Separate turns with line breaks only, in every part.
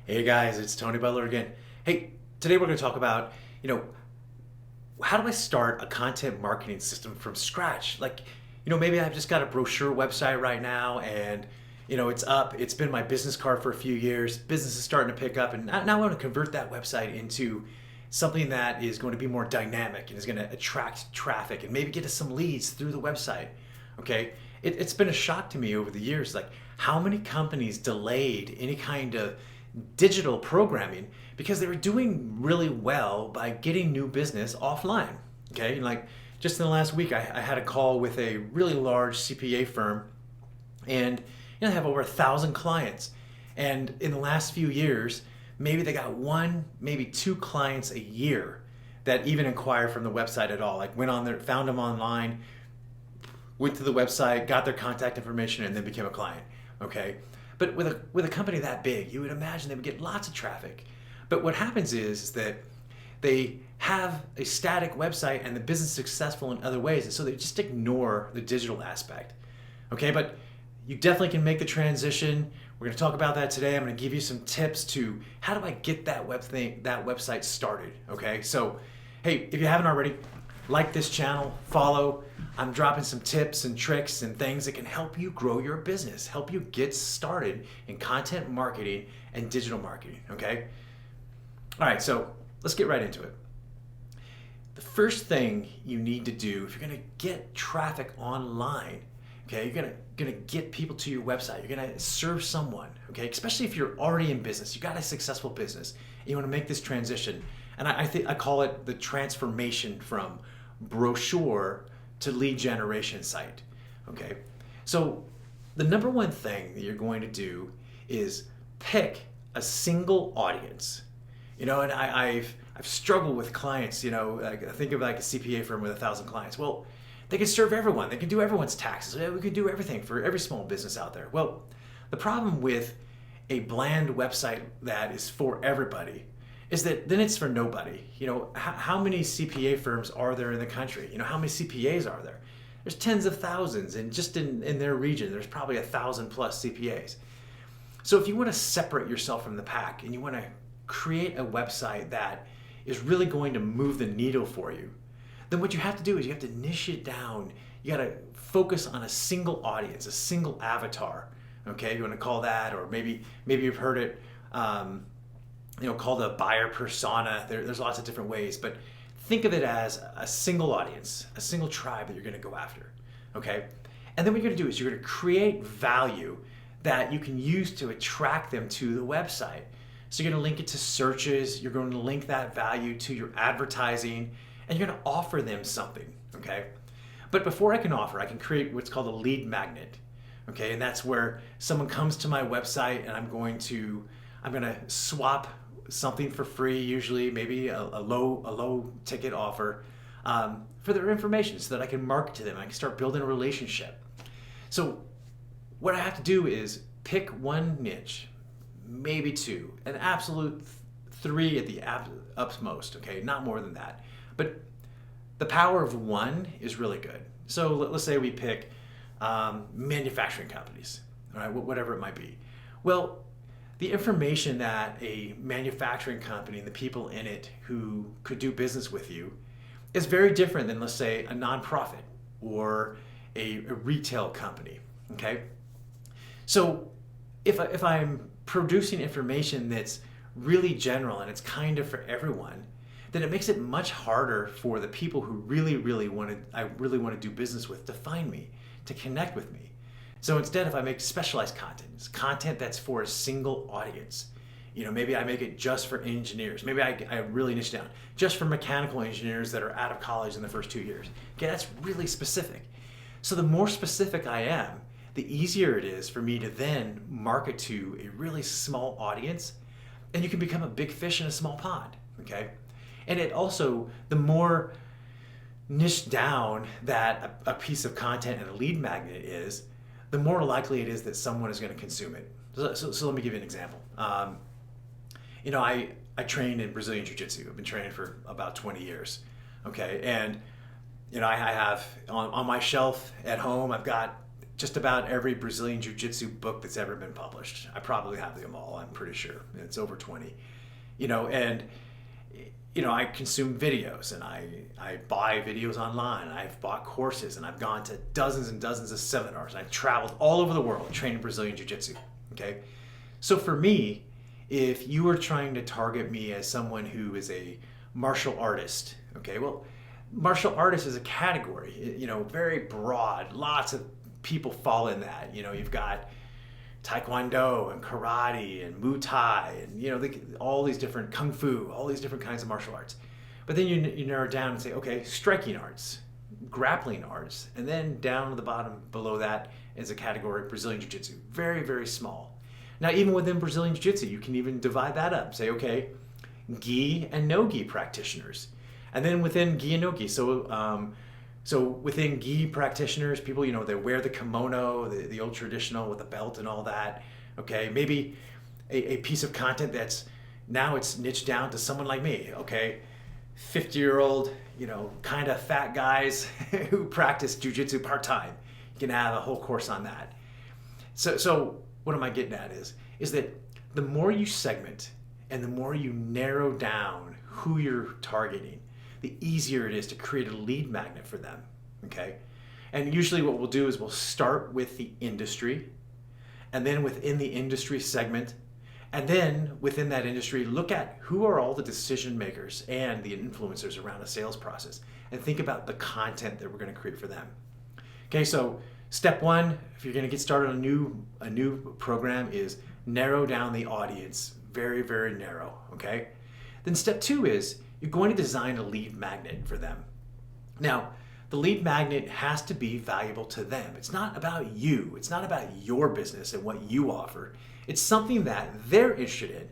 Hey guys, it's Tony Butler again. Hey, today we're going to talk about, you know, how do I start a content marketing system from scratch? Maybe I've just got a brochure website right now and, it's up. It's been my business card for a few years. Business is starting to pick up and now I want to convert that website into something that is going to be more dynamic and is going to attract traffic and maybe get us some leads through the website. Okay. It's been a shock to me over the years, like how many companies delayed any kind of digital programming because they were doing really well by getting new business offline. Okay, and like just in the last week, I had a call with a really large CPA firm, and they have over 1,000 clients. And in the last few years, maybe they got one, maybe two clients a year that even inquire from the website at all. Like went on there, found them online, went to the website, got their contact information, and then became a client. Okay, but with a company that big, you would imagine they would get lots of traffic. But what happens is that they have a static website and the business is successful in other ways, and so they just ignore the digital aspect. Okay, but you definitely can make the transition. We're going to talk about that today. I'm going to give you some tips to how do I get that website started. Okay, so hey, if you haven't already, like this channel, follow. I'm dropping some tips and tricks and things that can help you grow your business, help you get started in content marketing and digital marketing. Okay, all right, so let's get right into it. The first thing you need to do if you're going to get traffic online, okay, you're gonna get people to your website, you're gonna serve someone, okay, especially if you're already in business, you got a successful business, and you want to make this transition. And I think I call it the transformation from brochure to lead generation site. Okay, so the number one thing that you're going to do is pick a single audience. And I've struggled with clients. Like, think of like a CPA firm with 1,000 clients. Well, they can serve everyone. They can do everyone's taxes. We can do everything for every small business out there. Well, the problem with a bland website that is for everybody is that then it's for nobody. How many CPA firms are there in the country? How many CPAs are there? There's tens of thousands, and just in their region, there's probably 1,000 plus CPAs. So if you want to separate yourself from the pack and you want to create a website that is really going to move the needle for you, then what you have to do is you have to niche it down. You got to focus on a single audience, a single avatar. Okay, you want to call that, or maybe you've heard it, called a buyer persona. There's lots of different ways, but think of it as a single audience, a single tribe that you're going to go after. Okay, and then what you're going to do is you're going to create value that you can use to attract them to the website. So you're going to link it to searches. You're going to link that value to your advertising, and you're going to offer them something. Okay, but before I can create what's called a lead magnet. Okay, and that's where someone comes to my website and I'm going to swap something for free, usually maybe a low ticket offer, for their information so that I can market to them. I can start building a relationship. So what I have to do is pick one niche, maybe two, an absolute three at the utmost, okay, not more than that. But the power of one is really good. So let's say we pick manufacturing companies, all right, whatever it might be. Well, the information that a manufacturing company and the people in it who could do business with you is very different than, let's say, a nonprofit or a retail company. Okay, so if I'm producing information that's really general and it's kind of for everyone, then it makes it much harder for the people who really want to do business with to find me, to connect with me. So instead, if I make specialized content, it's content that's for a single audience. Maybe I make it just for engineers. Maybe I really niche down just for mechanical engineers that are out of college in the first 2 years. Okay, that's really specific. So the more specific I am, the easier it is for me to then market to a really small audience, and you can become a big fish in a small pond. Okay, and it also, the more niche down that a piece of content and a lead magnet is, the more likely it is that someone is going to consume it. So let me give you an example. I trained in Brazilian Jiu-Jitsu. I've been training for about 20 years. Okay, and I have on my shelf at home, I've got just about every Brazilian Jiu-Jitsu book that's ever been published. I probably have them all, I'm pretty sure. It's over 20. And I consume videos, and I buy videos online. I've bought courses, and I've gone to dozens and dozens of seminars. I've traveled all over the world training Brazilian Jiu-Jitsu, okay? So for me, if you are trying to target me as someone who is a martial artist, okay, well, martial artist is a category, very broad. Lots of people fall in that. You've got Taekwondo and karate and Muay Thai and all these different kung fu, all these different kinds of martial arts. But then you narrow down and say, okay, striking arts, grappling arts, and then down to the bottom below that is a category Brazilian Jiu-Jitsu. Very, very small. Now, even within Brazilian Jiu-Jitsu, you can even divide that up. Say, okay, gi and no gi practitioners, and then within gi and no gi. So within gi practitioners, people, they wear the kimono, the old traditional with the belt and all that. Okay, maybe a piece of content that's now it's niched down to someone like me. Okay, 50-year-old, kind of fat guys who practice jiu-jitsu part-time. You can have a whole course on that. So what am I getting at is that the more you segment and the more you narrow down who you're targeting, the easier it is to create a lead magnet for them, okay? And usually what we'll do is we'll start with the industry, and then within the industry segment, and then within that industry, look at who are all the decision makers and the influencers around a sales process, and think about the content that we're gonna create for them. Okay, so step one, if you're gonna get started on a new program, is narrow down the audience, very, very narrow, okay? Then step two is, you're going to design a lead magnet for them. Now, the lead magnet has to be valuable to them. It's not about you. It's not about your business and what you offer. It's something that they're interested in.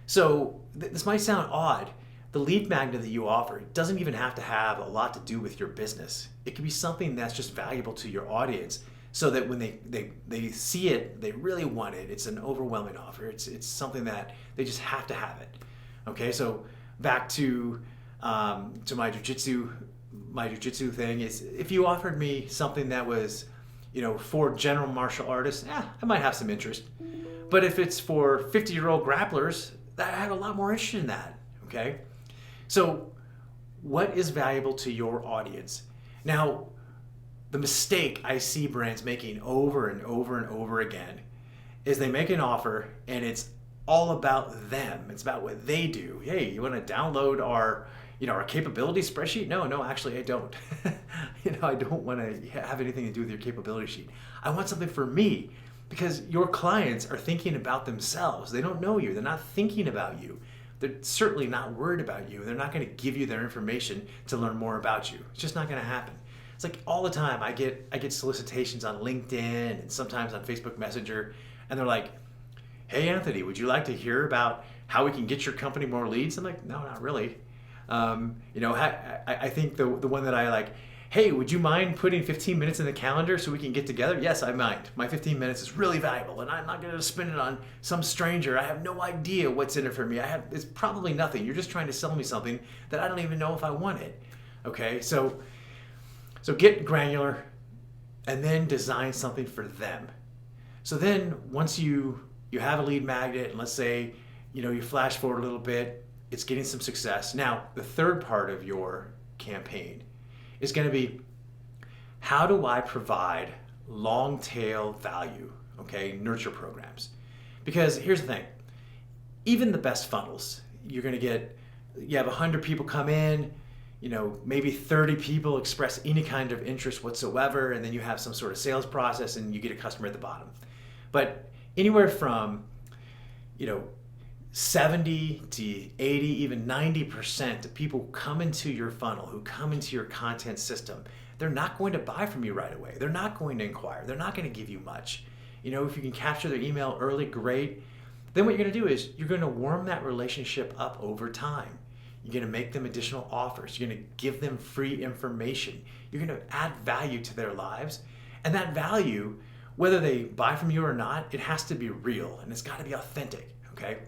So this might sound odd. The lead magnet that you offer doesn't even have to have a lot to do with your business. It can be something that's just valuable to your audience, so that when they see it, they really want it. It's an overwhelming offer. It's something that they just have to have it. Okay, so back to my jiu-jitsu thing is, if you offered me something that was, for general martial artists, I might have some interest. But if it's for 50-year-old grapplers, I have a lot more interest in that, okay? So what is valuable to your audience? Now, the mistake I see brands making over and over and over again is they make an offer and it's all about them. It's about what they do. Hey, you want to download our capability spreadsheet? No, actually I don't. I don't want to have anything to do with your capability sheet. I want something for me, because your clients are thinking about themselves. They don't know you. They're not thinking about you. They're certainly not worried about you. They're not going to give you their information to learn more about you. It's just not going to happen. It's like all the time I get solicitations on LinkedIn and sometimes on Facebook Messenger, and they're like, hey, Anthony, would you like to hear about how we can get your company more leads? I'm like, no, not really. I think the one that I like, hey, would you mind putting 15 minutes in the calendar so we can get together? Yes, I mind. My 15 minutes is really valuable, and I'm not going to spend it on some stranger. I have no idea what's in it for me. It's probably nothing. You're just trying to sell me something that I don't even know if I want it. Okay, so get granular, and then design something for them. So then once you have a lead magnet, and let's say you flash forward a little bit, it's getting some success. Now, the third part of your campaign is going to be, how do I provide long tail value, okay, nurture programs? Because here's the thing, even the best funnels, you have 100 people come in, maybe 30 people express any kind of interest whatsoever, and then you have some sort of sales process and you get a customer at the bottom. But anywhere from 70 to 80, even 90% of people who come into your funnel, who come into your content system, they're not going to buy from you right away. They're not going to inquire. They're not going to give you much. If you can capture their email early, great. Then what you're going to do is you're going to warm that relationship up over time. You're going to make them additional offers. You're going to give them free information. You're going to add value to their lives. And that value, whether they buy from you or not, it has to be real, and it's got to be authentic, okay?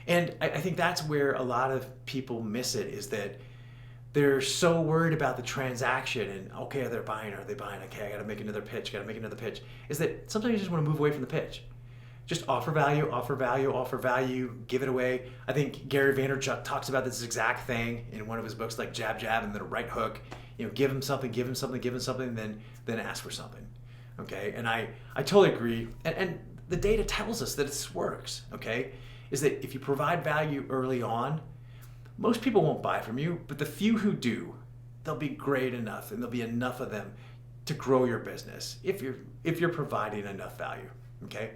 And I think that's where a lot of people miss it, is that they're so worried about the transaction and, okay, are they buying? Are they buying? Okay, I got to make another pitch. Got to make another pitch. Is that sometimes you just want to move away from the pitch. Just offer value, offer value, offer value, give it away. I think Gary Vaynerchuk talks about this exact thing in one of his books, like jab, jab, and then a right hook. Give him something, give him something, give him something, then ask for something. Okay, and I totally agree. And the data tells us that this works. Okay, is that if you provide value early on, most people won't buy from you, but the few who do, they'll be great enough, and there'll be enough of them to grow your business if you're providing enough value. Okay.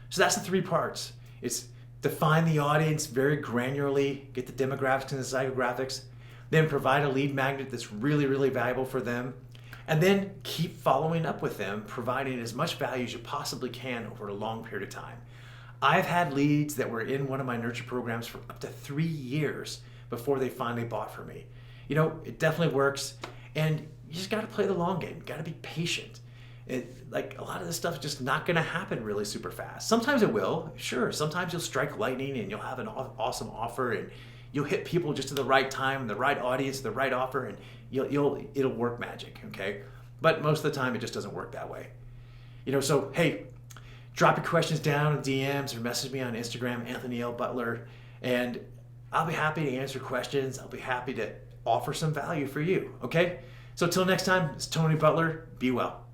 So that's the 3 parts. It's define the audience very granularly, get the demographics and the psychographics, then provide a lead magnet that's really, really valuable for them, and then keep following up with them, providing as much value as you possibly can over a long period of time. I've had leads that were in one of my nurture programs for up to 3 years before they finally bought from me. It definitely works, and you just got to play the long game. You got to be patient. Like a lot of this stuff is just not going to happen really super fast. Sometimes it will, sure. Sometimes you'll strike lightning and you'll have an awesome offer and you'll hit people just at the right time, the right audience, the right offer, and it'll work magic, okay? But most of the time it just doesn't work that way. So hey, drop your questions down in DMs or message me on Instagram, Anthony L. Butler, and I'll be happy to answer questions. I'll be happy to offer some value for you, okay? So till next time, it's Tony Butler. Be well.